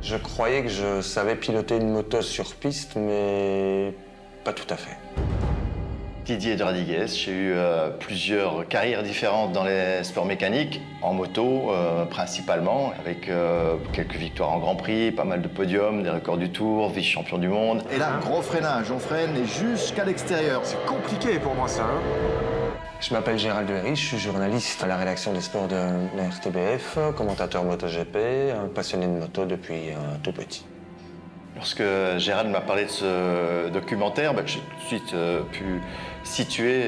Je croyais que je savais piloter une moto sur piste, mais pas tout à fait. Didier Dradiguez, j'ai eu plusieurs carrières différentes dans les sports mécaniques, en moto principalement, avec quelques victoires en Grand Prix, pas mal de podiums, des records du Tour, vice-champion du monde. Et là, gros freinage, on freine jusqu'à l'extérieur. C'est compliqué pour moi ça, hein. Je m'appelle Gérald Duhéry, je suis journaliste à la rédaction des sports de la RTBF, commentateur MotoGP, un passionné de moto depuis tout petit. Lorsque Gérald m'a parlé de ce documentaire, j'ai tout de suite pu situer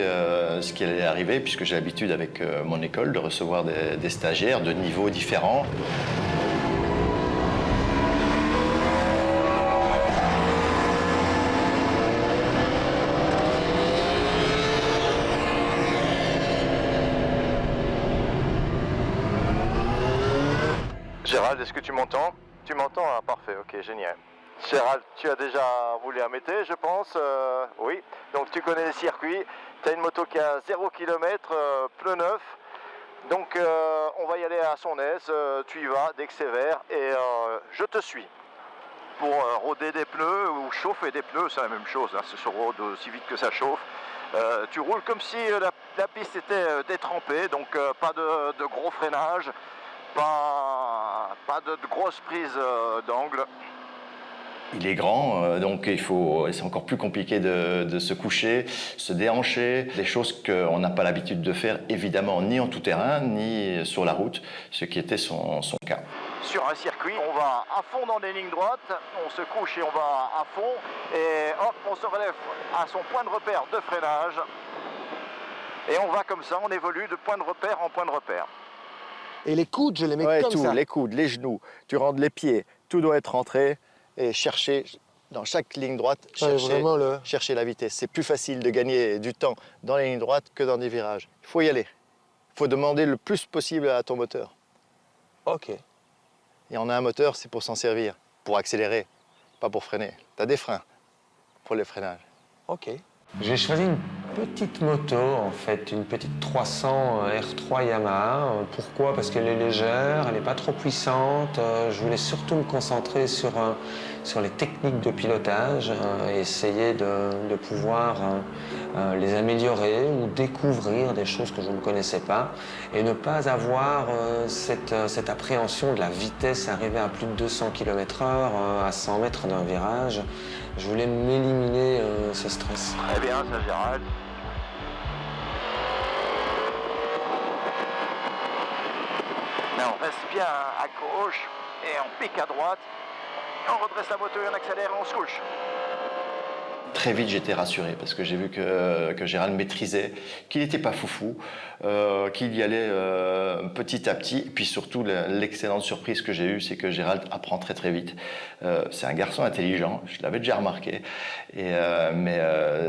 ce qui allait arriver, puisque j'ai l'habitude avec mon école de recevoir des stagiaires de niveaux différents. Gérald, est-ce que tu m'entends? Tu m'entends? Ah, parfait, ok, génial. Gérald, tu as déjà roulé à Mété, je pense. Oui, donc tu connais les circuits. Tu as une moto qui a 0 km, pneus neufs. Donc on va y aller à son aise. Tu y vas dès que c'est vert et je te suis. Pour roder des pneus ou chauffer des pneus, c'est la même chose. Hein, ça se rôde aussi vite que ça chauffe. Tu roules comme si la piste était détrempée, donc pas de gros freinage, pas de grosses prises d'angle. Il est grand, donc c'est encore plus compliqué de se coucher, se déhancher, des choses qu'on n'a pas l'habitude de faire, évidemment, ni en tout-terrain, ni sur la route, ce qui était son cas. Sur un circuit, on va à fond dans les lignes droites, on se couche et on va à fond, et hop, on se relève à son point de repère de freinage, et on va comme ça, on évolue de point de repère en point de repère. Et les coudes, je les mets comme tout, ça. les coudes, les genoux, tu rentres les pieds, tout doit être rentré. Et chercher, dans chaque ligne droite, chercher la vitesse. C'est plus facile de gagner du temps dans les lignes droites que dans des virages. Il faut y aller. Il faut demander le plus possible à ton moteur. Ok. Et on a un moteur, c'est pour s'en servir, pour accélérer, pas pour freiner. Tu as des freins pour les freinages. Ok. J'ai choisi une petite moto, en fait, une petite 300 R3 Yamaha. Pourquoi? Parce qu'elle est légère, elle n'est pas trop puissante. Je voulais surtout me concentrer sur les techniques de pilotage et essayer de pouvoir les améliorer ou découvrir des choses que je ne connaissais pas et ne pas avoir cette appréhension de la vitesse, arriver à plus de 200 km/h à 100 mètres d'un virage. Je voulais m'éliminer ce stress. Très bien, ça, Gérald. Là, on reste bien à gauche et on pique à droite. On redresse la moto et on accélère et on se couche. Très vite, j'étais rassuré parce que j'ai vu que Gérald maîtrisait, qu'il n'était pas foufou, qu'il y allait petit à petit. Et puis surtout, l'excellente surprise que j'ai eue, c'est que Gérald apprend très très vite. C'est un garçon intelligent, je l'avais déjà remarqué, mais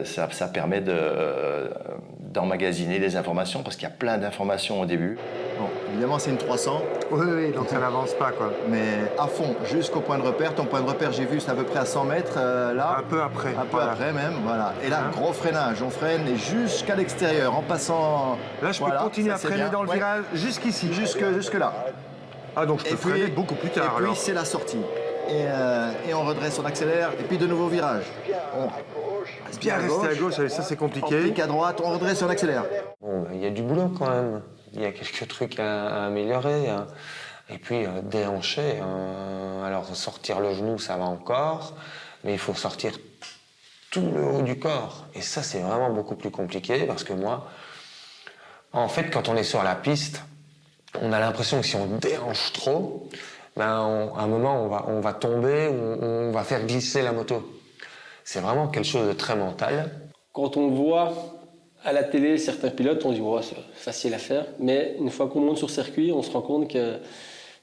ça permet d'emmagasiner des informations parce qu'il y a plein d'informations au début. Bon, évidemment, c'est une 300. Oui, donc ça n'avance pas, quoi. Mais à fond, jusqu'au point de repère. Ton point de repère, j'ai vu, c'est à peu près à 100 mètres, là. Un peu après. Un peu après même, voilà. Et là, gros freinage, on freine jusqu'à l'extérieur en passant... Là, je peux continuer à freiner dans le virage jusqu'ici. Jusque là. Ah, donc je peux freiner beaucoup plus tard, et puis, c'est la sortie. Et on redresse, on accélère, et puis de nouveau virage. On reste bien rester à gauche, ça c'est compliqué. On pique à droite, on redresse, on accélère. Bon, il y a du boulot quand même. Il y a quelques trucs à améliorer. Et puis déhancher. Alors sortir le genou, ça va encore, mais il faut sortir tout le haut du corps. Et ça, c'est vraiment beaucoup plus compliqué parce que moi, en fait, quand on est sur la piste, on a l'impression que si on déhanche trop, à un moment, on va tomber ou on va faire glisser la moto. C'est vraiment quelque chose de très mental. Quand on voit à la télé certains pilotes, on dit oh, c'est facile à faire, mais une fois qu'on monte sur circuit, on se rend compte que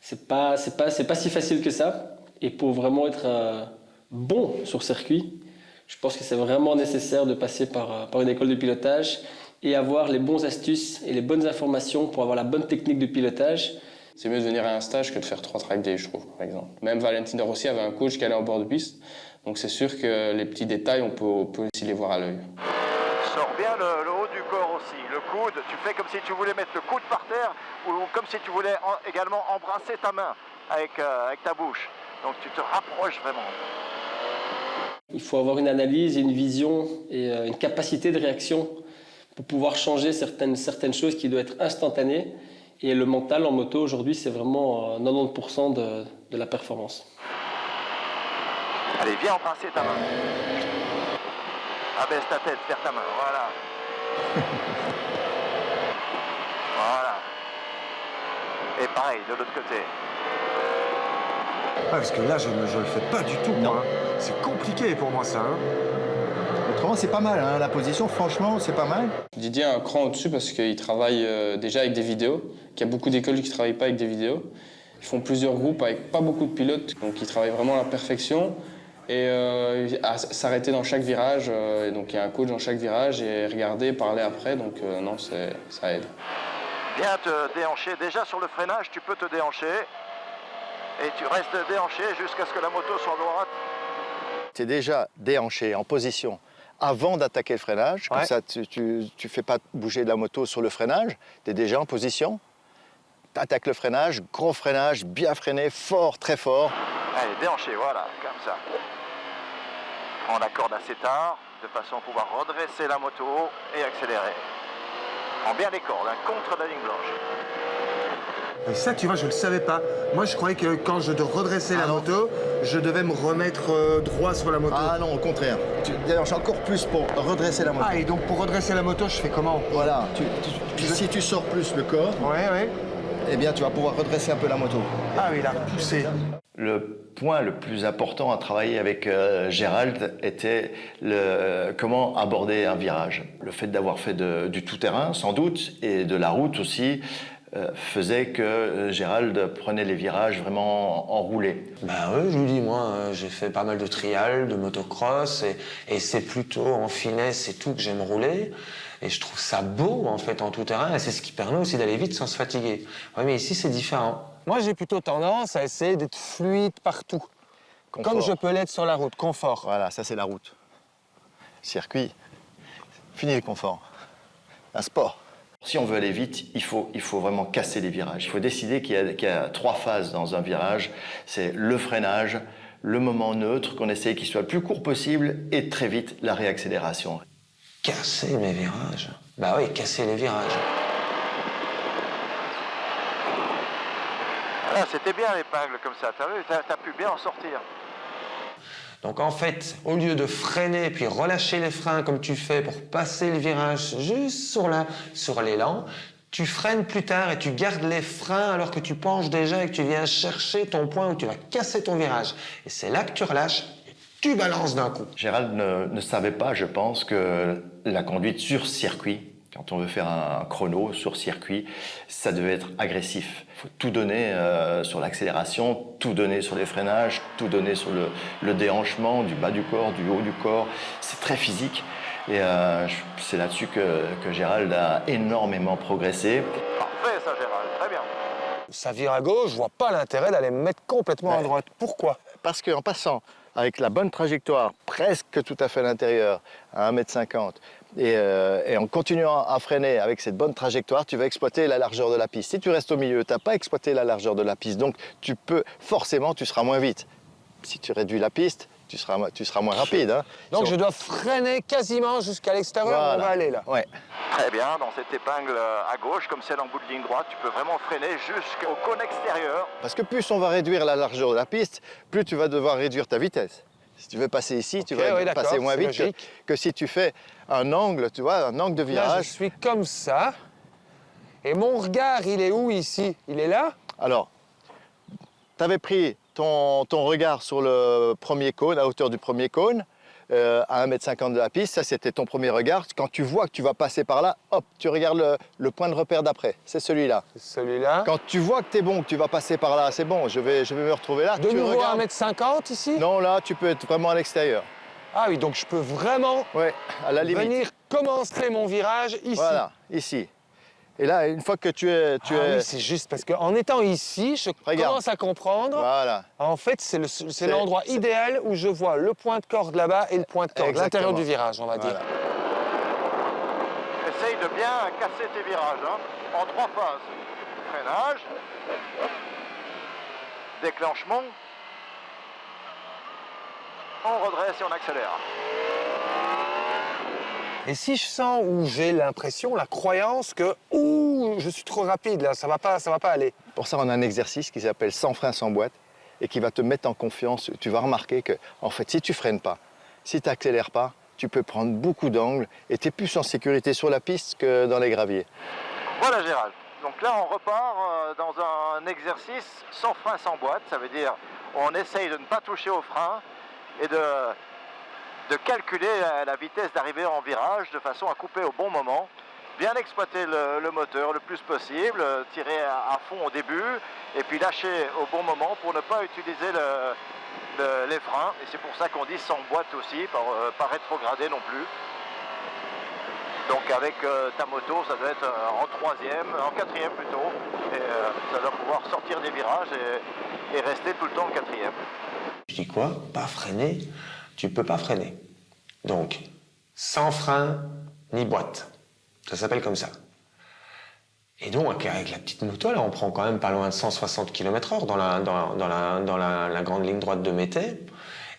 c'est pas si facile que ça. Et pour vraiment être bon sur circuit, je pense que c'est vraiment nécessaire de passer par une école de pilotage et avoir les bonnes astuces et les bonnes informations pour avoir la bonne technique de pilotage. C'est mieux de venir à un stage que de faire 3 track days, je trouve, par exemple. Même Valentino Rossi avait un coach qui allait en bord de piste, donc c'est sûr que les petits détails, on peut aussi les voir à l'œil. Sors bien le haut du corps aussi, le coude, tu fais comme si tu voulais mettre le coude par terre ou comme si tu voulais également embrasser ta main avec ta bouche. Donc tu te rapproches vraiment. Il faut avoir une analyse, une vision et une capacité de réaction pour pouvoir changer certaines choses qui doivent être instantanées. Et le mental en moto aujourd'hui, c'est vraiment 90% de la performance. Allez, viens embrasser ta main. Abaisse ta tête vers ta main, voilà. Voilà. Et pareil, de l'autre côté. Ah, parce que là, je le fais pas du tout, moi. C'est compliqué pour moi, ça. Hein. Autrement, c'est pas mal. Hein. La position, franchement, c'est pas mal. Didier a un cran au-dessus parce qu'il travaille déjà avec des vidéos, qu'il y a beaucoup d'écoles qui ne travaillent pas avec des vidéos. Ils font plusieurs groupes avec pas beaucoup de pilotes, donc ils travaillent vraiment à la perfection. Et à s'arrêter dans chaque virage, et donc il y a un coach dans chaque virage, et regarder, parler après, donc non, ça aide. Viens te déhancher. Déjà sur le freinage, tu peux te déhancher. Et tu restes déhanché jusqu'à ce que la moto soit droite. Tu es déjà déhanché en position avant d'attaquer le freinage. Comme ça, tu fais pas bouger la moto sur le freinage. Tu es déjà en position. Tu attaques le freinage, gros freinage, bien freiné, fort, très fort. Allez, déhanché, voilà, comme ça. Prends la corde assez tard, de façon à pouvoir redresser la moto et accélérer. Prends bien les cordes, hein, contre la ligne blanche. Et ça, tu vois, je le savais pas. Moi, je croyais que quand je redressais la moto, je devais me remettre droit sur la moto. Ah non, au contraire. Tu déhanches encore plus pour redresser la moto. Ah, et donc pour redresser la moto, je fais comment? Voilà. Si tu sors plus le corps, Ouais. eh bien, tu vas pouvoir redresser un peu la moto. Ah oui, là, pousser. Le point le plus important à travailler avec Gérald était comment aborder un virage. Le fait d'avoir fait du tout-terrain, sans doute, et de la route aussi, faisait que Gérald prenait les virages vraiment enroulés. Ben oui, je lui dis, moi, j'ai fait pas mal de trial, de motocross, et c'est plutôt en finesse et tout que j'aime rouler. Et je trouve ça beau, en fait, en tout terrain, et c'est ce qui permet aussi d'aller vite sans se fatiguer. Oui, mais ici, c'est différent. Moi, j'ai plutôt tendance à essayer d'être fluide partout. Confort. Comme je peux l'être sur la route, confort. Voilà, ça c'est la route. Circuit, fini le confort. Un sport. Si on veut aller vite, il faut vraiment casser les virages. Il faut décider qu'il y a 3 phases dans un virage. C'est le freinage, le moment neutre, qu'on essaye qu'il soit le plus court possible, et très vite, la réaccélération. Casser mes virages. Bah oui, casser les virages. Là, c'était bien l'épingle comme ça, t'as vu, t'as pu bien en sortir. Donc en fait, au lieu de freiner puis relâcher les freins comme tu fais pour passer le virage juste sur l'élan, tu freines plus tard et tu gardes les freins alors que tu penches déjà et que tu viens chercher ton point où tu vas casser ton virage. Et c'est là que tu relâches et tu balances d'un coup. Gérald ne savait pas, je pense, que la conduite sur circuit, quand on veut faire un chrono sur circuit, ça devait être agressif. Il faut tout donner sur l'accélération, tout donner sur les freinages, tout donner sur le déhanchement du bas du corps, du haut du corps. C'est très physique. Et c'est là-dessus que Gérald a énormément progressé. Parfait ça Gérald, très bien. Ça vire à gauche, je vois pas l'intérêt d'aller me mettre complètement à droite. Pourquoi? Parce qu'en passant avec la bonne trajectoire, presque tout à fait à l'intérieur, à 1,50 m, et en continuant à freiner avec cette bonne trajectoire, tu vas exploiter la largeur de la piste. Si tu restes au milieu, tu n'as pas exploité la largeur de la piste, donc tu seras moins vite. Si tu réduis la piste, tu seras moins rapide. Hein. Donc je dois freiner quasiment jusqu'à l'extérieur où on va aller là. Ouais. Très bien, dans cette épingle à gauche, comme celle en bout de ligne droite, tu peux vraiment freiner jusqu'au cône extérieur. Parce que plus on va réduire la largeur de la piste, plus tu vas devoir réduire ta vitesse. Si tu veux passer ici, tu vas passer moins vite que si tu fais un angle, tu vois, un angle de virage. Là, je suis comme ça. Et mon regard, il est où ici? Il est là? Alors, tu avais pris ton regard sur le premier cône, à hauteur du premier cône, à 1,50 m de la piste. Ça, c'était ton premier regard. Quand tu vois que tu vas passer par là, hop, tu regardes le point de repère d'après. C'est celui-là. C'est celui-là. Quand tu vois que tu es bon, que tu vas passer par là, c'est bon, je vais me retrouver là. De nouveau à 1,50 m ici? Non, là, tu peux être vraiment à l'extérieur. Ah oui, donc je peux vraiment à la limite. venir commencer mon virage ici. Voilà, ici. Et là, une fois que tu es... Oui, c'est juste parce qu'en étant ici, je commence à comprendre. Voilà. En fait, c'est l'endroit idéal où je vois le point de corde là-bas et le point de corde, l'intérieur du virage, on va dire. Essaye de bien casser tes virages, hein, en 3 phases. Freinage, déclenchement on redresse et on accélère. Et si je sens ou j'ai l'impression, la croyance que ouh, je suis trop rapide là, ça va pas aller. Pour ça, on a un exercice qui s'appelle sans frein, sans boîte et qui va te mettre en confiance. Tu vas remarquer que, en fait, si tu freines pas, si tu n'accélères pas, tu peux prendre beaucoup d'angles et tu es plus en sécurité sur la piste que dans les graviers. Voilà Gérald. Donc là, on repart dans un exercice sans frein, sans boîte. Ça veut dire on essaye de ne pas toucher au frein et de calculer la vitesse d'arrivée en virage de façon à couper au bon moment. Bien exploiter le moteur le plus possible, tirer à fond au début et puis lâcher au bon moment pour ne pas utiliser les freins. Et c'est pour ça qu'on dit sans boîte aussi, pas rétrogradé non plus. Donc avec ta moto, ça doit être en quatrième plutôt. Et ça doit pouvoir sortir des virages et rester tout le temps en quatrième. Je dis quoi? Pas freiner? Tu peux pas freiner. Donc, sans frein ni boîte. Ça s'appelle comme ça. Et donc, avec la petite moto, là, on prend quand même pas loin de 160 km/h dans la grande ligne droite de Mété.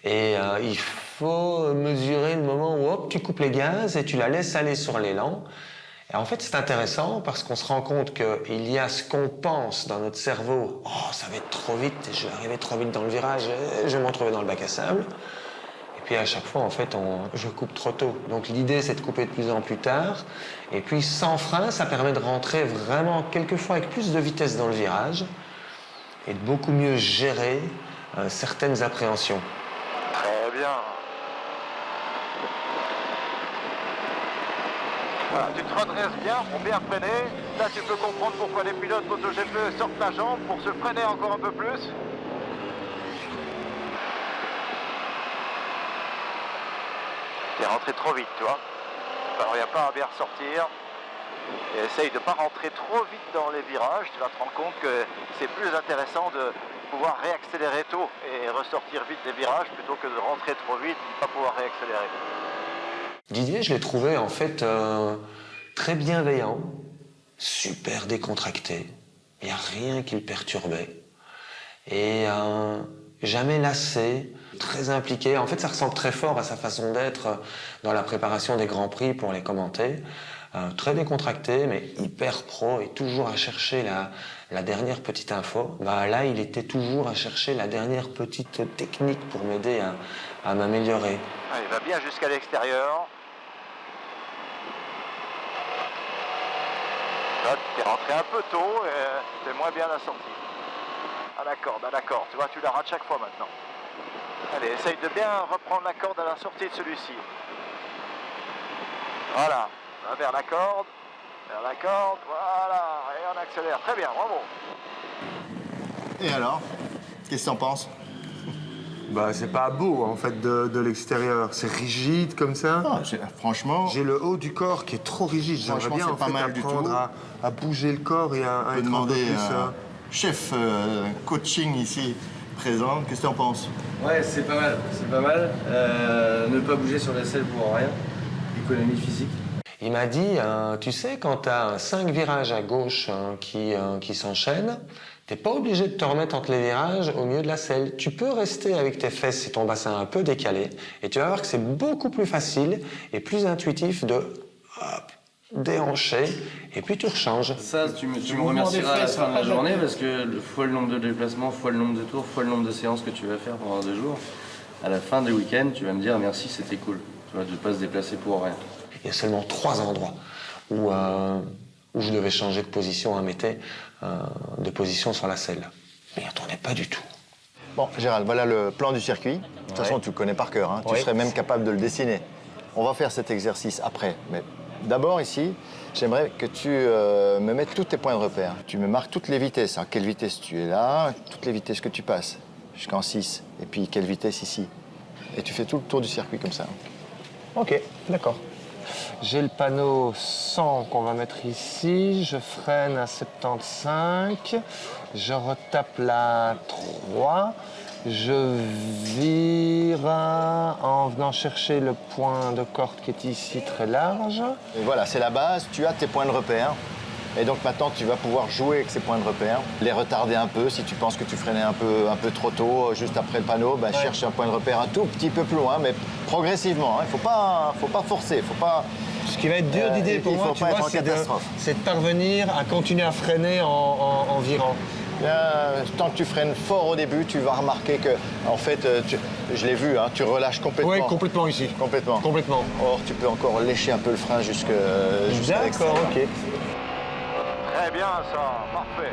Et il faut mesurer le moment où hop, tu coupes les gaz et tu la laisses aller sur l'élan. Et en fait, c'est intéressant parce qu'on se rend compte qu'il y a ce qu'on pense dans notre cerveau. Oh, ça va être trop vite, je vais arriver trop vite dans le virage, je vais me retrouver dans le bac à sable. Et puis à chaque fois, en fait, je coupe trop tôt. Donc l'idée, c'est de couper de plus en plus tard. Et puis sans frein, ça permet de rentrer vraiment quelquefois avec plus de vitesse dans le virage et de beaucoup mieux gérer certaines appréhensions. Très bien. Voilà, tu te redresses bien pour bien freiner. Là, tu peux comprendre pourquoi les pilotes MotoGP sortent la jambe pour se freiner encore un peu plus. T'es rentré trop vite, tu vois. Alors, il n'y a pas à bien ressortir. Et essaye de ne pas rentrer trop vite dans les virages. Tu vas te rendre compte que c'est plus intéressant de pouvoir réaccélérer tôt et ressortir vite des virages plutôt que de rentrer trop vite et ne pas pouvoir réaccélérer. Didier, je l'ai trouvé en fait très bienveillant, super décontracté. Il n'y a rien qui le perturbait. Et jamais lassé, très impliqué. En fait, ça ressemble très fort à sa façon d'être dans la préparation des Grands Prix pour les commenter. Très décontracté, mais hyper pro et toujours à chercher la dernière petite info. Là, il était toujours à chercher la dernière petite technique pour m'aider à m'améliorer. Il va bien jusqu'à l'extérieur. Là, tu es rentré un peu tôt et tu es moins bien à la sortie. À la corde. Tu vois, tu la rates chaque fois maintenant. Allez, essaye de bien reprendre la corde à la sortie de celui-ci. Voilà. Vers la corde, voilà, et on accélère. Très bien, bravo. Et alors, qu'est-ce que t'en penses? C'est pas beau en fait de l'extérieur. C'est rigide comme ça. Ah, franchement, J'ai le haut du corps qui est trop rigide. J'aimerais Franchement, bien c'est en pas fait mal du apprendre tout. à bouger le corps et à on peut être un peu demander plus. chef coaching ici présent. Qu'est-ce que t'en penses? Ouais, c'est pas mal. Ne pas bouger sur la selle pour rien. Économie physique. Il m'a dit, tu sais, quand tu as 5 virages à gauche qui s'enchaînent, t'es pas obligé de te remettre entre les virages au milieu de la selle. Tu peux rester avec tes fesses et ton bassin un peu décalé, et tu vas voir que c'est beaucoup plus facile et plus intuitif de déhancher, et puis tu rechanges. Ça, tu me remercieras à la fin de la journée parce que fois le nombre de déplacements, fois le nombre de tours, fois le nombre de séances que tu vas faire pendant 2 jours, à la fin du week-end, tu vas me dire merci, c'était cool. Tu vois, de ne pas se déplacer pour rien. Il y a seulement 3 endroits où je devais changer de position à Mété, de position sur la selle. Mais il n'y attendait pas du tout. Bon, Gérald, voilà le plan du circuit. De toute façon, tu le connais par cœur. Tu serais même capable de le dessiner. On va faire cet exercice après. Mais d'abord, ici, j'aimerais que tu me mettes tous tes points de repère. Tu me marques toutes les vitesses. À quelle vitesse tu es là, toutes les vitesses que tu passes, jusqu'en 6. Et puis, quelle vitesse ici. Et tu fais tout le tour du circuit comme ça. Ok, d'accord. J'ai le panneau 100 qu'on va mettre ici, je freine à 75, je retape la 3, je vire en venant chercher le point de corde qui est ici très large. Et voilà, c'est la base, tu as tes points de repère. Et donc maintenant, tu vas pouvoir jouer avec ces points de repère, les retarder un peu. Si tu penses que tu freinais un peu trop tôt, juste après le panneau, cherche un point de repère un tout petit peu plus loin, mais progressivement. Il ne faut pas forcer, faut pas... Ce qui va être dur d'idée pour moi, tu vois, c'est de parvenir à continuer à freiner en virant. Tant que tu freines fort au début, tu vas remarquer que, en fait, je l'ai vu, tu relâches complètement. Oui, complètement ici. Complètement. Complètement. Or, tu peux encore lécher un peu le frein jusqu'à D'accord, ok. Très bien ça, parfait.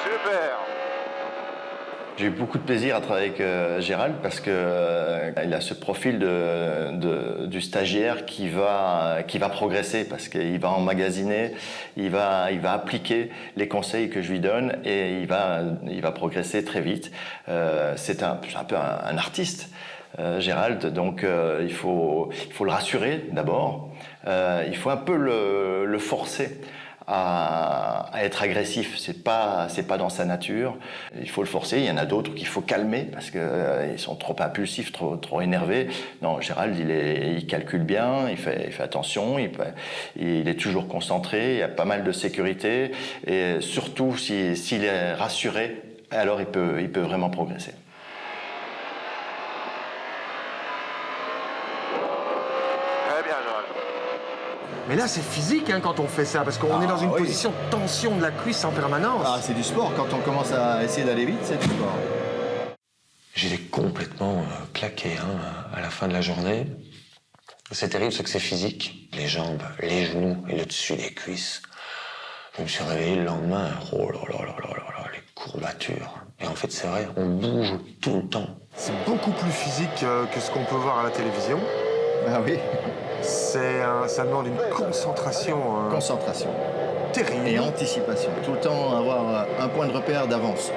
Super. J'ai eu beaucoup de plaisir à travailler avec Gérald parce qu'il a ce profil du stagiaire qui va progresser parce qu'il va emmagasiner, il va appliquer les conseils que je lui donne et il va progresser très vite. C'est un peu un artiste. Gérald, donc il faut le rassurer d'abord, il faut un peu le forcer à être agressif, c'est pas dans sa nature, il faut le forcer, il y en a d'autres qu'il faut calmer parce qu'ils sont trop impulsifs, trop énervés. Non, Gérald, il calcule bien, il fait attention, il est toujours concentré, il y a pas mal de sécurité et surtout s'il est rassuré, alors il peut vraiment progresser. Mais là, c'est physique quand on fait ça, parce qu'on est dans une position de tension de la cuisse en permanence. Ah, c'est du sport. Quand on commence à essayer d'aller vite, c'est du sport. J'étais complètement claqué à la fin de la journée. C'est terrible, c'est que c'est physique. Les jambes, les genoux et le dessus des cuisses. Je me suis réveillé le lendemain, oh là là là là là, les courbatures. Et en fait, c'est vrai, on bouge tout le temps. C'est beaucoup plus physique que ce qu'on peut voir à la télévision. Ah oui. Ça demande une concentration. Concentration. Terrible. Et anticipation. Tout le temps avoir un point de repère d'avance.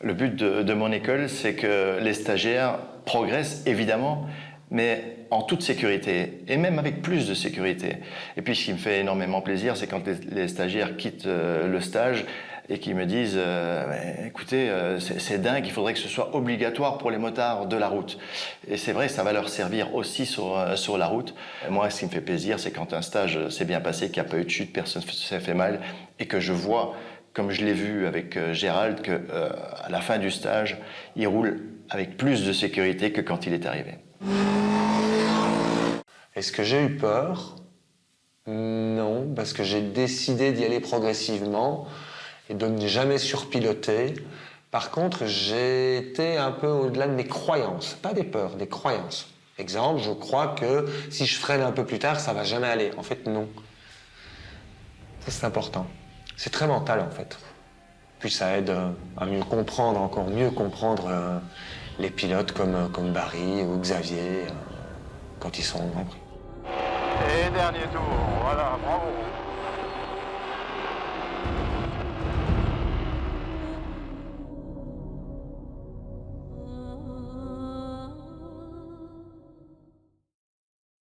Le but de mon école, c'est que les stagiaires progressent, évidemment, mais en toute sécurité, et même avec plus de sécurité. Et puis, ce qui me fait énormément plaisir, c'est quand les stagiaires quittent le stage et qui me disent écoutez, c'est dingue, il faudrait que ce soit obligatoire pour les motards de la route. Et c'est vrai, ça va leur servir aussi sur la route. Et moi, ce qui me fait plaisir, c'est quand un stage s'est bien passé, qu'il n'y a pas eu de chute, personne ne s'est fait mal, et que je vois, comme je l'ai vu avec Gérald, qu'à la fin du stage, il roule avec plus de sécurité que quand il est arrivé. Est-ce que j'ai eu peur? Non, parce que j'ai décidé d'y aller progressivement et de ne jamais surpiloter. Par contre, j'ai été un peu au-delà de mes croyances, pas des peurs, des croyances. Exemple, je crois que si je freine un peu plus tard, ça va jamais aller. En fait, non. Ça, c'est important. C'est très mental, en fait. Puis ça aide à mieux comprendre, encore mieux comprendre les pilotes comme Barry ou Xavier quand ils sont en Grand Prix. Et dernier tour, voilà, bravo.